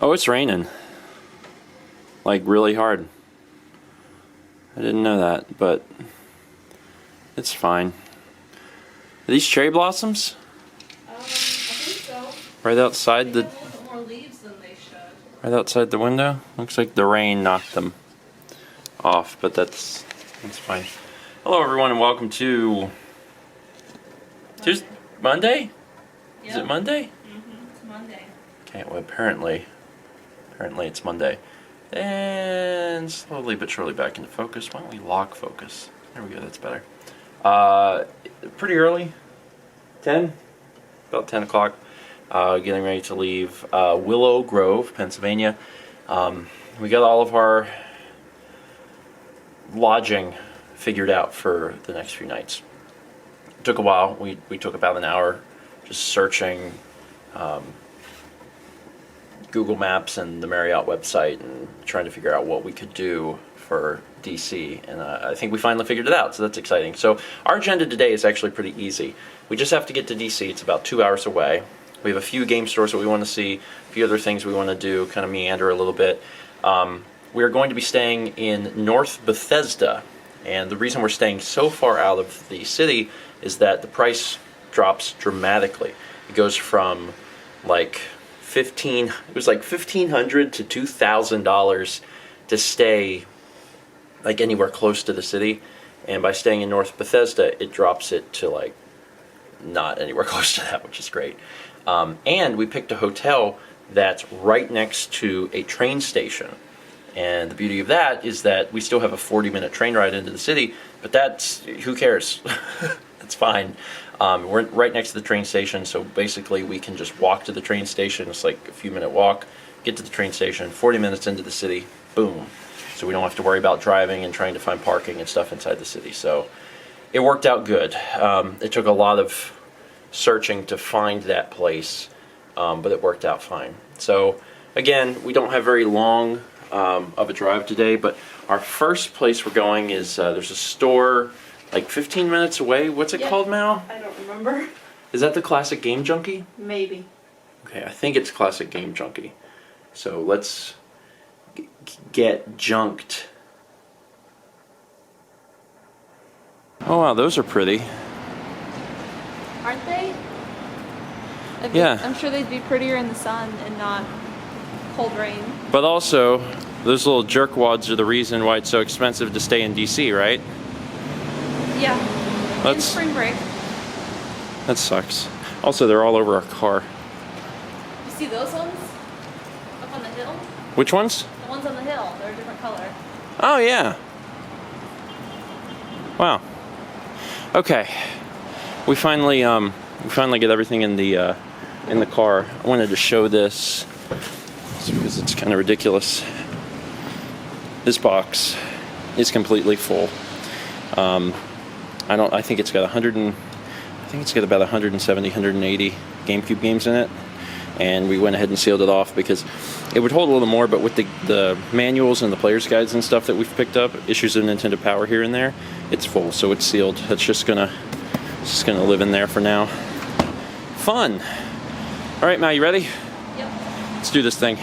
Oh, it's raining. Like really hard. I didn't know that, but it's fine. Are these cherry blossoms? I think so. Right outside they have a little bit more leaves than they should. right outside the window? Looks like the rain knocked them off, but that's fine. Hello everyone and welcome to Monday? Yep. Is it Monday? Mm-hmm. It's Monday. Okay, well apparently it's Monday. And slowly but surely back into focus. Why don't we lock focus? There we go, that's better. Pretty early. 10? About 10 o'clock. Getting ready to leave Willow Grove, Pennsylvania. We got all of our lodging figured out for the next few nights. It took a while. We took about an hour just searching Google Maps and the Marriott website and trying to figure out what we could do for DC, and I think we finally figured it out, so that's exciting. So our agenda today is actually pretty easy. We just have to get to DC. It's about 2 hours away. We have a few game stores that we want to see, a few other things we want to do, kind of meander a little bit. We are going to be staying in North Bethesda, and the reason we're staying so far out of the city is that the price drops dramatically. It goes from like $1,500 to $2,000 to stay like anywhere close to the city, and by staying in North Bethesda it drops it to like not anywhere close to that, which is great. And we picked a hotel that's right next to a train station, and the beauty of that is that we still have a 40-minute train ride into the city, but that's, who cares? That's fine. We're right next to the train station, so basically we can just walk to the train station. It's like a few-minute walk, get to the train station, 40 minutes into the city, boom. So we don't have to worry about driving and trying to find parking and stuff inside the city. So it worked out good. It took a lot of searching to find that place, but it worked out fine. So again, we don't have very long of a drive today, but our first place we're going is there's a store like 15 minutes away. What's it called, Mal? I don't remember. Is that the Classic Game Junkie? Maybe. Okay, I think it's Classic Game Junkie. So let's get junked. Oh wow, those are pretty. Aren't they? Yeah. I'm sure they'd be prettier in the sun and not cold rain. But also, those little jerkwads are the reason why it's so expensive to stay in DC, right? Yeah. In spring break. That sucks. Also, they're all over our car. You see those ones? Up on the hill? Which ones? The ones on the hill. They're a different color. Oh, yeah. Wow. Okay. We finally get everything in the car. I wanted to show this because it's kind of ridiculous. This box is completely full. I think it's got about 170, 180 GameCube games in it, and we went ahead and sealed it off because it would hold a little more, but with the manuals and the player's guides and stuff that we've picked up, issues of Nintendo Power here and there, it's full, so it's sealed. It's just gonna live in there for now. Fun. All right, Mal, you ready? Yep. Let's do this thing.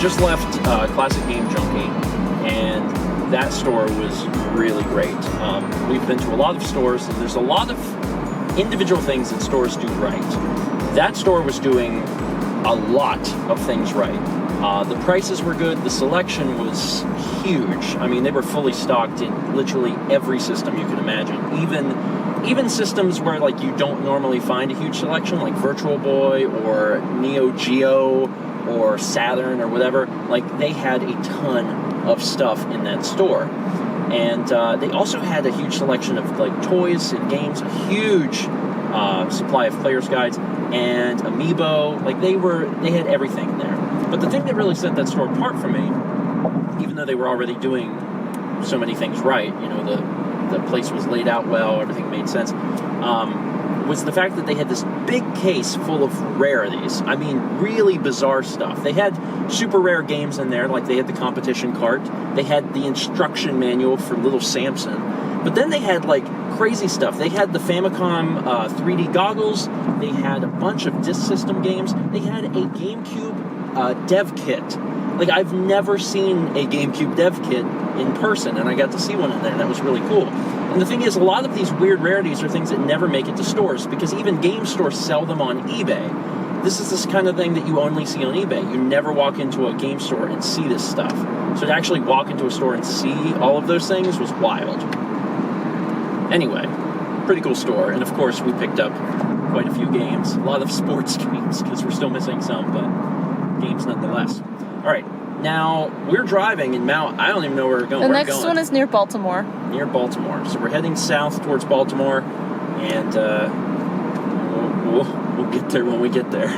just left Classic Game Junkie, and that store was really great. We've been to a lot of stores, and there's a lot of individual things that stores do right. That store was doing a lot of things right. The prices were good, the selection was huge. I mean, they were fully stocked in literally every system you could imagine. Even systems where like you don't normally find a huge selection, like Virtual Boy or Neo Geo or Saturn or whatever, like they had a ton of stuff in that store. And they also had a huge selection of like toys and games, a huge supply of player's guides and amiibo. Like they had everything in there. But the thing that really set that store apart for me, even though they were already doing so many things right, you know, the place was laid out well, everything made sense, was the fact that they had this big case full of rarities. I mean, really bizarre stuff. They had super rare games in there, like they had the competition cart, they had the instruction manual for Little Samson, but then they had like crazy stuff. They had the Famicom 3D goggles, they had a bunch of disk system games, they had a GameCube dev kit. Like, I've never seen a GameCube dev kit in person, and I got to see one in there, and that was really cool. And the thing is, a lot of these weird rarities are things that never make it to stores, because even game stores sell them on eBay. This is this kind of thing that you only see on eBay. You never walk into a game store and see this stuff. So to actually walk into a store and see all of those things was wild. Anyway, pretty cool store, and of course we picked up quite a few games, a lot of sports games, because we're still missing some, but games nonetheless. All right, now we're driving in Mount. I don't even know where we're going. The next one is near Baltimore. Near Baltimore. So we're heading south towards Baltimore, and we'll get there when we get there.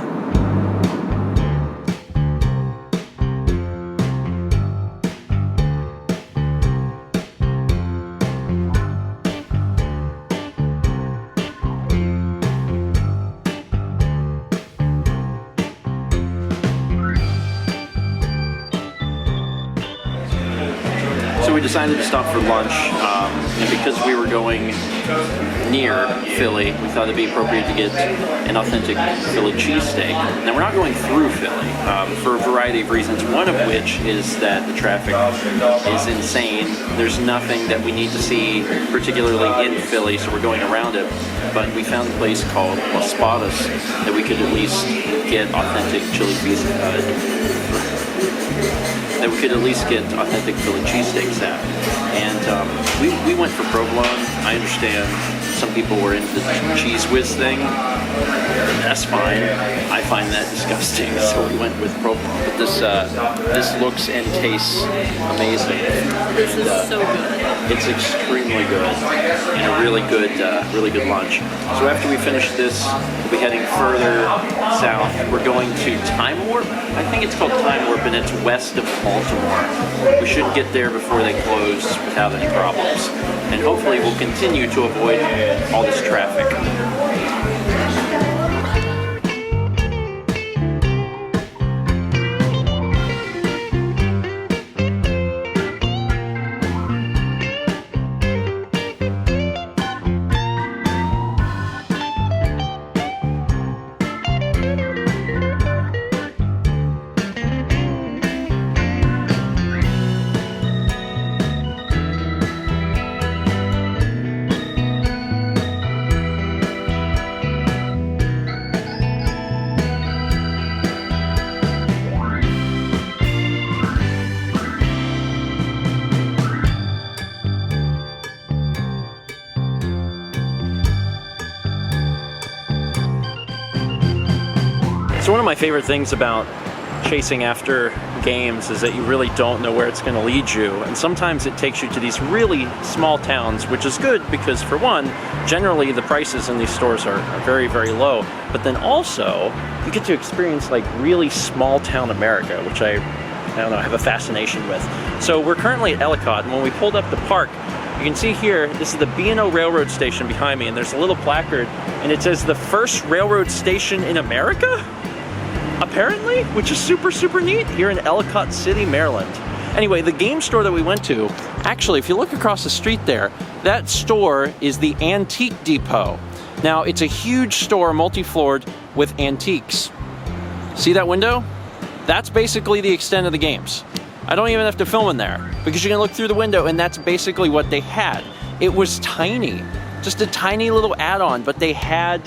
So we decided to stop for lunch, and because we were going near Philly, we thought it'd be appropriate to get an authentic Philly cheesesteak. Now, we're not going through Philly for a variety of reasons, one of which is that the traffic is insane. There's nothing that we need to see particularly in Philly, so we're going around it. But we found a place called Las Spadas that we could at least get authentic chili pizza. That we could at least get authentic Philly cheesesteaks at. And we went for provolone. I understand some people were into the cheese whiz thing. That's fine. I find that disgusting, so we went with provolone. But this looks and tastes amazing. This is so good. It's extremely good, and a really good lunch. So after we finish this, we'll be heading further south. We're going to Time Warp. I think it's called Time Warp, and it's west of Baltimore. We should get there before they close without any problems. And hopefully we'll continue to avoid all this traffic. So one of my favorite things about chasing after games is that you really don't know where it's going to lead you, and sometimes it takes you to these really small towns, which is good because, for one, generally the prices in these stores are very, very low, but then also you get to experience like really small town America, which I don't know, I have a fascination with. So we're currently at Ellicott, and when we pulled up to park, you can see here, this is the B&O Railroad Station behind me, and there's a little placard, and it says the first railroad station in America? Apparently, which is super, super neat here in Ellicott City, Maryland. Anyway, the game store that we went to, actually, if you look across the street there, that store is the Antique Depot. Now, it's a huge store, multi-floored, with antiques. See that window? That's basically the extent of the games. I don't even have to film in there because you can look through the window and that's basically what they had. It was tiny, just a tiny little add-on, but they had,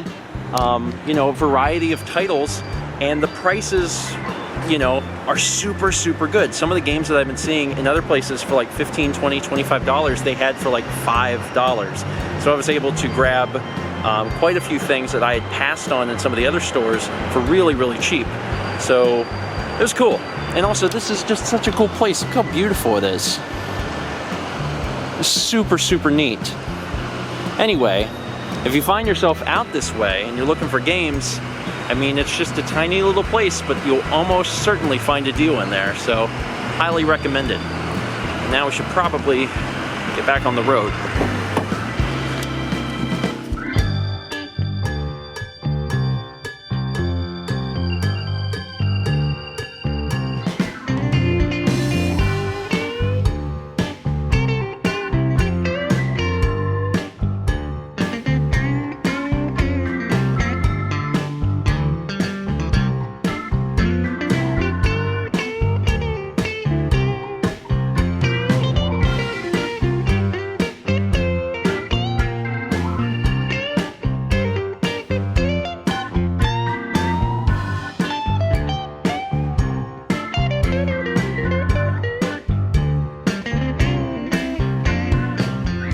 you know, a variety of titles, and the prices, you know, are super, super good. Some of the games that I've been seeing in other places for like $15, $20, $25, they had for like $5. So I was able to grab quite a few things that I had passed on in some of the other stores for really, really cheap. So it was cool. And also, this is just such a cool place. Look how beautiful it is. It's super, super neat. Anyway, if you find yourself out this way and you're looking for games, I mean, it's just a tiny little place, but you'll almost certainly find a deal in there. So, highly recommend it. Now we should probably get back on the road.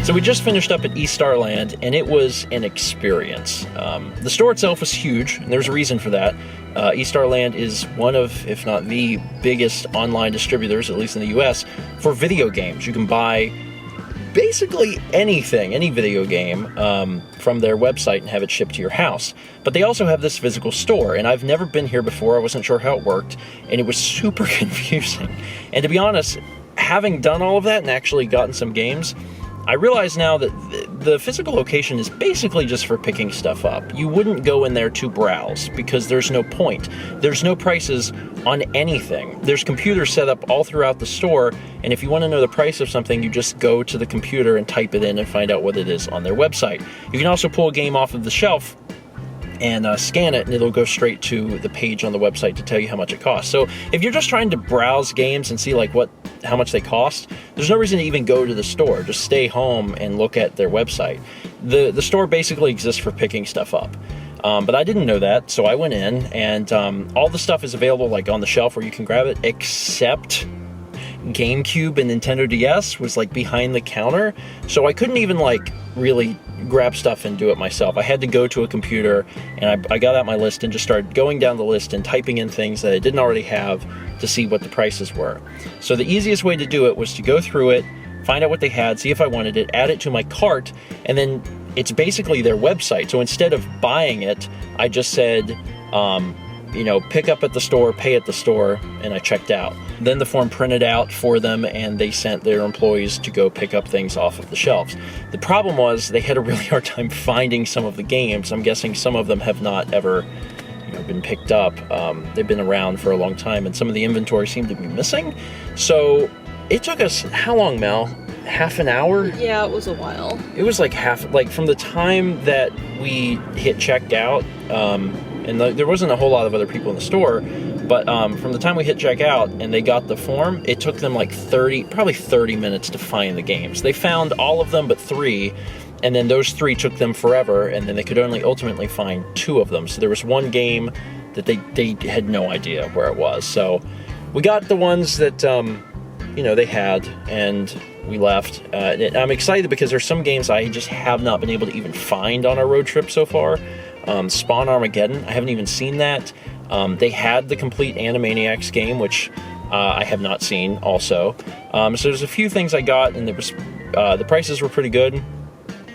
So we just finished up at eStarLand, and it was an experience. The store itself was huge, and there's a reason for that. eStarLand is one of, if not the biggest online distributors, at least in the US, for video games. You can buy basically anything, any video game, from their website and have it shipped to your house. But they also have this physical store, and I've never been here before. I wasn't sure how it worked, and it was super confusing. And to be honest, having done all of that and actually gotten some games, I realize now that the physical location is basically just for picking stuff up. You wouldn't go in there to browse because there's no point. There's no prices on anything. There's computers set up all throughout the store, and if you want to know the price of something, you just go to the computer and type it in and find out what it is on their website. You can also pull a game off of the shelf and scan it, and it'll go straight to the page on the website to tell you how much it costs. So if you're just trying to browse games and see like how much they cost, there's no reason to even go to the store. Just stay home and look at their website. The store basically exists for picking stuff up. But I didn't know that, so I went in, and all the stuff is available like on the shelf where you can grab it, except GameCube and Nintendo DS was like behind the counter, so I couldn't even like really grab stuff and do it myself. I had to go to a computer, and I got out my list and just started going down the list and typing in things that I didn't already have to see what the prices were. So the easiest way to do it was to go through it, find out what they had, see if I wanted it, add it to my cart, and then it's basically their website. So instead of buying it, I just said, you know, pick up at the store, pay at the store, and I checked out. Then the form printed out for them, and they sent their employees to go pick up things off of the shelves. The problem was they had a really hard time finding some of the games. I'm guessing some of them have not ever, you know, been picked up. They've been around for a long time, and some of the inventory seemed to be missing. So it took us, how long, Mel? Half an hour? Yeah, it was a while. It was like from the time that we hit checked out, and there wasn't a whole lot of other people in the store, but from the time we hit checkout and they got the form, it took them like probably 30 minutes to find the games. They found all of them but 3, and then those 3 took them forever, and then they could only ultimately find 2 of them. So there was one game that they had no idea where it was. So we got the ones that you know, they had, and we left. I'm excited because there's some games I just have not been able to even find on our road trip so far. Spawn Armageddon, I haven't even seen that. They had the complete Animaniacs game, which I have not seen also. So there's a few things I got, and the prices were pretty good,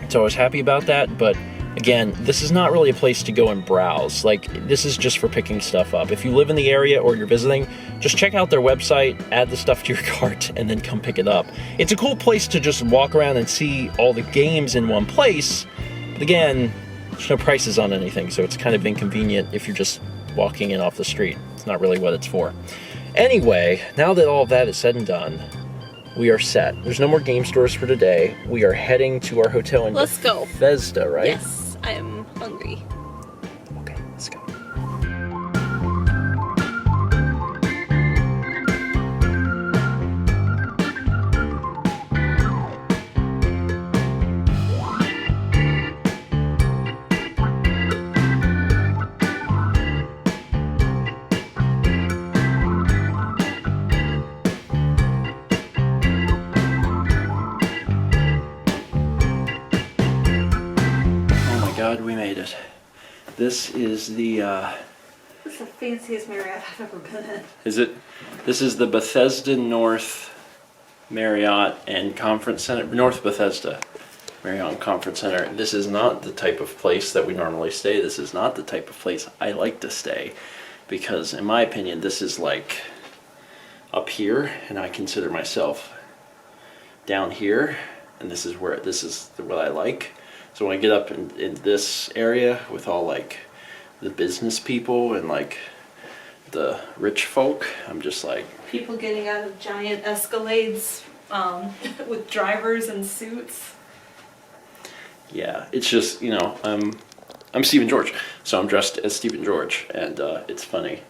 so I was happy about that. But again, this is not really a place to go and browse. Like, this is just for picking stuff up. If you live in the area or you're visiting, just check out their website, add the stuff to your cart, and then come pick it up. It's a cool place to just walk around and see all the games in one place, but again, there's no prices on anything, so it's kind of inconvenient if you're just walking in off the street. It's not really what it's for. Anyway, now that all of that is said and done, we are set. There's no more game stores for today. We are heading to our hotel in Let's go. Bethesda, right? Yes, I am hungry. Okay, let's go. This is the, This is the fanciest Marriott I've ever been in. is it? This is the Bethesda North Marriott and Conference Center, North Bethesda Marriott and Conference Center. This is not the type of place that we normally stay. This is not the type of place I like to stay, because in my opinion, this is like up here, and I consider myself down here, and this is what I like. So when I get up in this area with all like the business people and like the rich folk, I'm just like, People getting out of giant Escalades with drivers in suits. yeah, it's just, you know, I'm Stephen George, so I'm dressed as Stephen George, and it's funny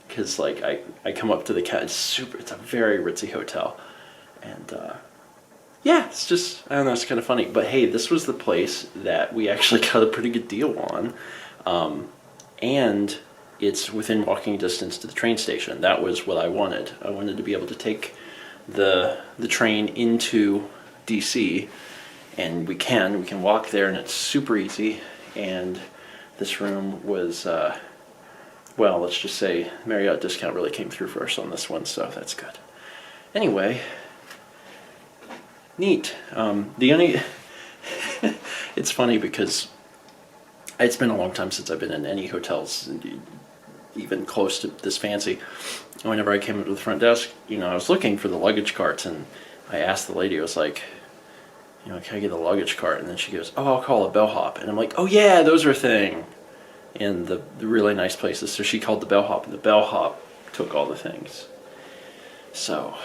because like I come up to the it's a very ritzy hotel, and yeah, it's just, I don't know, it's kind of funny. But hey, this was the place that we actually got a pretty good deal on, and it's within walking distance to the train station. That was what I wanted. I wanted to be able to take the train into DC, and we can walk there, and it's super easy. And this room was, well, let's just say Marriott discount really came through for us on this one, so that's good. Anyway, neat. It's funny because it's been a long time since I've been in any hotels even close to this fancy. Whenever I came up to the front desk, you know, I was looking for the luggage carts, and I asked the lady, I was like, you know, can I get a luggage cart? And then she goes, oh, I'll call a bellhop. And I'm like, oh yeah, those are a thing in the really nice places. So she called the bellhop, and the bellhop took all the things. So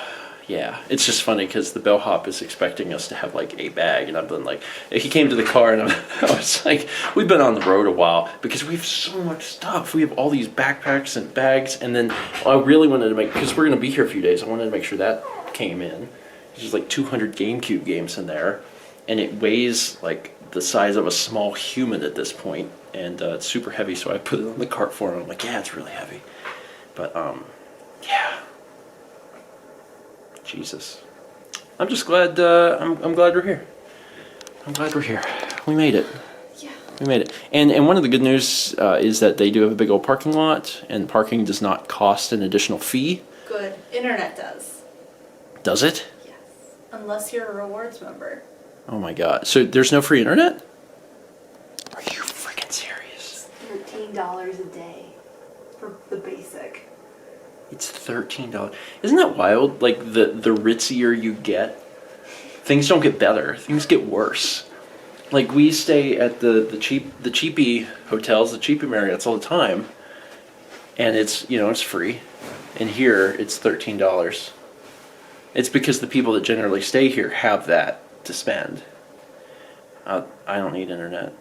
yeah, it's just funny because the bellhop is expecting us to have like a bag, and I've been like, he came to the car, and I was like, we've been on the road a while because we have so much stuff. We have all these backpacks and bags, and then I really wanted to make, because we're going to be here a few days, I wanted to make sure that came in. There's like 200 GameCube games in there, and it weighs like the size of a small human at this point, and it's super heavy, so I put it on the cart for him. I'm like, yeah, it's really heavy. But yeah. Jesus. I'm just glad, I'm glad we're here. I'm glad we're here. We made it. Yeah. We made it. And one of the good news is that they do have a big old parking lot, and parking does not cost an additional fee. Good. Internet does. Does it? Yes. Unless you're a rewards member. Oh my god. So there's no free internet? Are you freaking serious? It's $13 a day for the basic. It's $13. Isn't that wild? Like the ritzier you get, things don't get better. Things get worse. Like we stay at the cheapy hotels, the cheapy Marriotts all the time, and it's, you know, it's free. And here it's $13. It's because the people that generally stay here have that to spend. I don't need internet.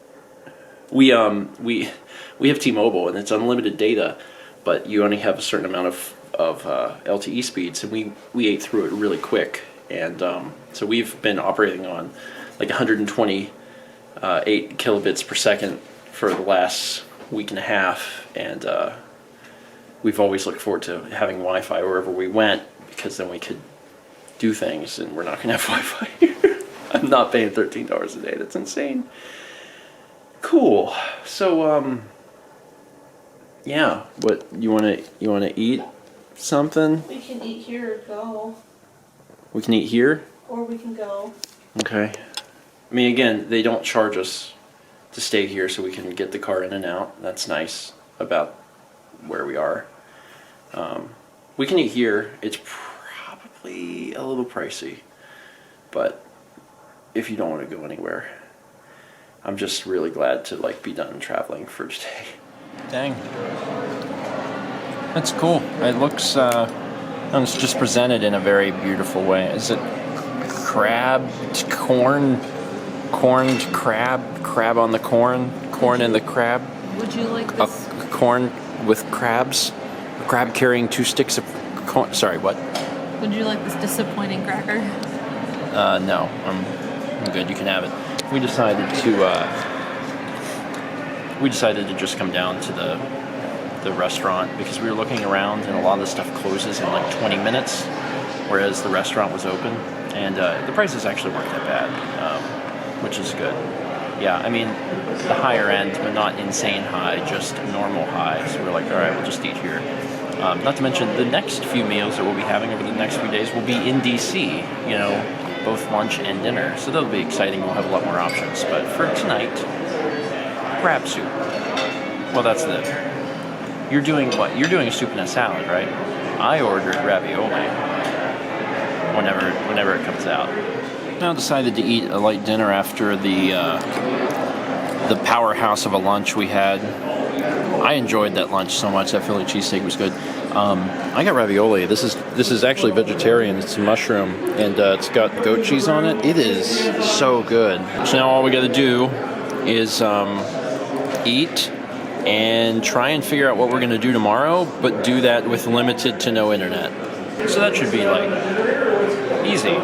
We have T-Mobile, and it's unlimited data, but you only have a certain amount of LTE speeds, and we ate through it really quick, and so we've been operating on like 128 kilobits per second for the last week and a half, and we've always looked forward to having Wi-Fi wherever we went, because then we could do things, and we're not going to have Wi-Fi here. I'm not paying $13 a day. That's insane. Cool. So yeah, what you want to eat something? We can eat here or go. We can eat here? Or we can go. Okay. I mean, again, they don't charge us to stay here, so we can get the car in and out. That's nice about where we are. We can eat here. It's probably a little pricey, but if you don't want to go anywhere, I'm just really glad to like be done traveling for today. Dang. That's cool. It looks, and it's just presented in a very beautiful way. Is it crab, corned crab on the corn in the crab? Would you like this? Corn with crabs? Crab carrying 2 sticks of corn. Sorry, what? Would you like this disappointing cracker? No, I'm good. You can have it. We decided to just come down to the restaurant because we were looking around, and a lot of the stuff closes in like 20 minutes, whereas the restaurant was open, and the prices actually weren't that bad, which is good. Yeah, I mean, the higher end, but not insane high, just normal high. So we're like, all right, we'll just eat here. Not to mention, the next few meals that we'll be having over the next few days will be in DC, you know, both lunch and dinner. So that'll be exciting. We'll have a lot more options. But for tonight, crab soup. Well, that's the... You're doing what? You're doing a soup and a salad, right? I ordered ravioli whenever it comes out. Now decided to eat a light dinner after the powerhouse of a lunch we had. I enjoyed that lunch so much. That Philly cheesesteak was good. I got ravioli. This is actually vegetarian. It's a mushroom, and it's got goat cheese on it. It is so good. So now all we got to do is eat and try and figure out what we're going to do tomorrow, but do that with limited to no internet. So that should be like easy.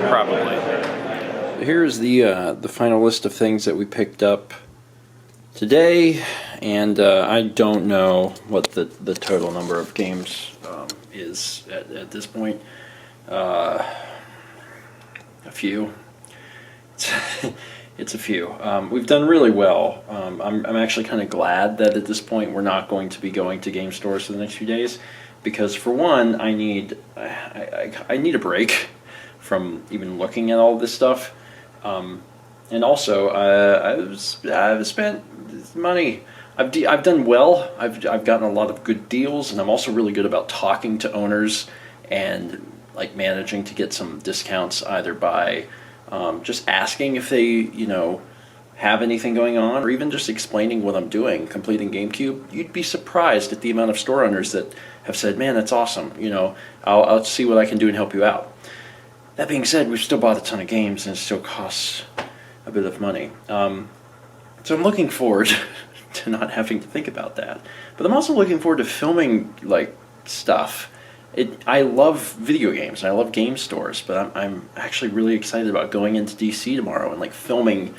Probably. Here's the final list of things that we picked up today, and I don't know what the total number of games is at this point. A few. It's a few. We've done really well. I'm actually kind of glad that at this point we're not going to be going to game stores for the next few days, because for one, I need a break from even looking at all this stuff, and also I've spent money. I've done well. I've gotten a lot of good deals, and I'm also really good about talking to owners and like managing to get some discounts either by just asking if they, you know, have anything going on, or even just explaining what I'm doing, completing GameCube. You'd be surprised at the amount of store owners that have said, "Man, that's awesome. You know, I'll see what I can do and help you out." That being said, we've still bought a ton of games, and it still costs a bit of money. So I'm looking forward to not having to think about that. But I'm also looking forward to filming like stuff. I love video games and I love game stores, but I'm actually really excited about going into DC tomorrow and like filming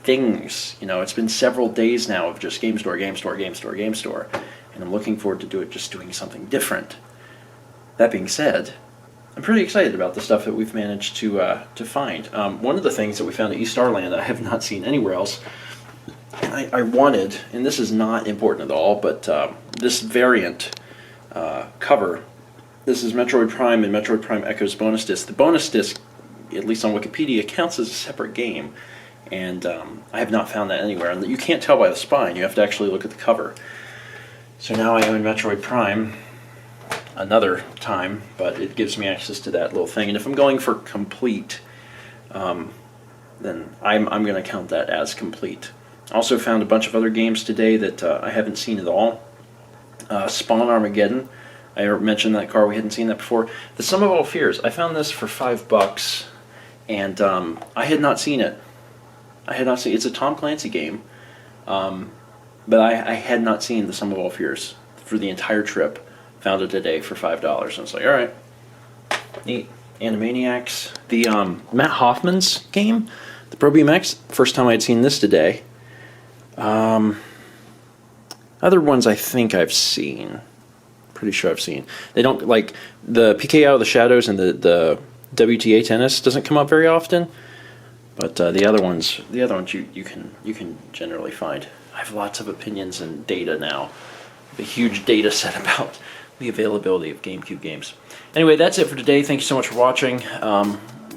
things. You know, it's been several days now of just game store, and I'm looking forward to doing something different. That being said, I'm pretty excited about the stuff that we've managed to find. One of the things that we found at eStarLand I have not seen anywhere else. I wanted, and this is not important at all, but this variant cover. This is Metroid Prime and Metroid Prime Echoes bonus disc. The bonus disc, at least on Wikipedia, counts as a separate game, and I have not found that anywhere. And you can't tell by the spine; you have to actually look at the cover. So now I own Metroid Prime another time, but it gives me access to that little thing. And if I'm going for complete, then I'm going to count that as complete. I also found a bunch of other games today that I haven't seen at all. Spawn Armageddon. I mentioned that car, we hadn't seen that before. The Sum of All Fears, I found this for $5, and I had not seen it. It's a Tom Clancy game, but I had not seen The Sum of All Fears for the entire trip. Found it today for $5, and I was like, alright, neat. Animaniacs. The Matt Hoffman's game, the Pro BMX, first time I had seen this today. Other ones I think I've seen. Pretty sure I've seen. They don't, like, the PK Out of the Shadows and the WTA Tennis doesn't come up very often, but the other ones you can generally find. I have lots of opinions and data now. A huge data set about the availability of GameCube games. Anyway, that's it for today. Thank you so much for watching.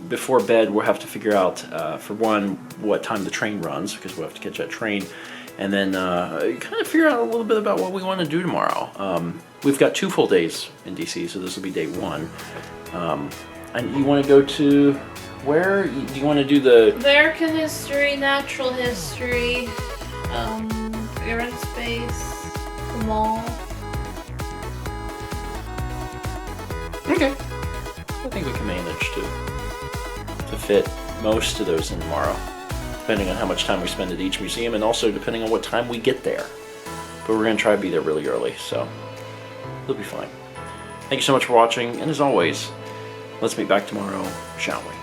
Before bed, we'll have to figure out, for one, what time the train runs, because we'll have to catch that train, and then kind of figure out a little bit about what we want to do tomorrow. We've got 2 full days in DC, so this will be day 1. And you want to go to where? Do you want to do the American history, natural history, air and space, the mall? Okay. I think we can manage to fit most of those in tomorrow, depending on how much time we spend at each museum, and also depending on what time we get there. But we're going to try to be there really early, so it'll be fine. Thank you so much for watching, and as always, let's meet back tomorrow, shall we?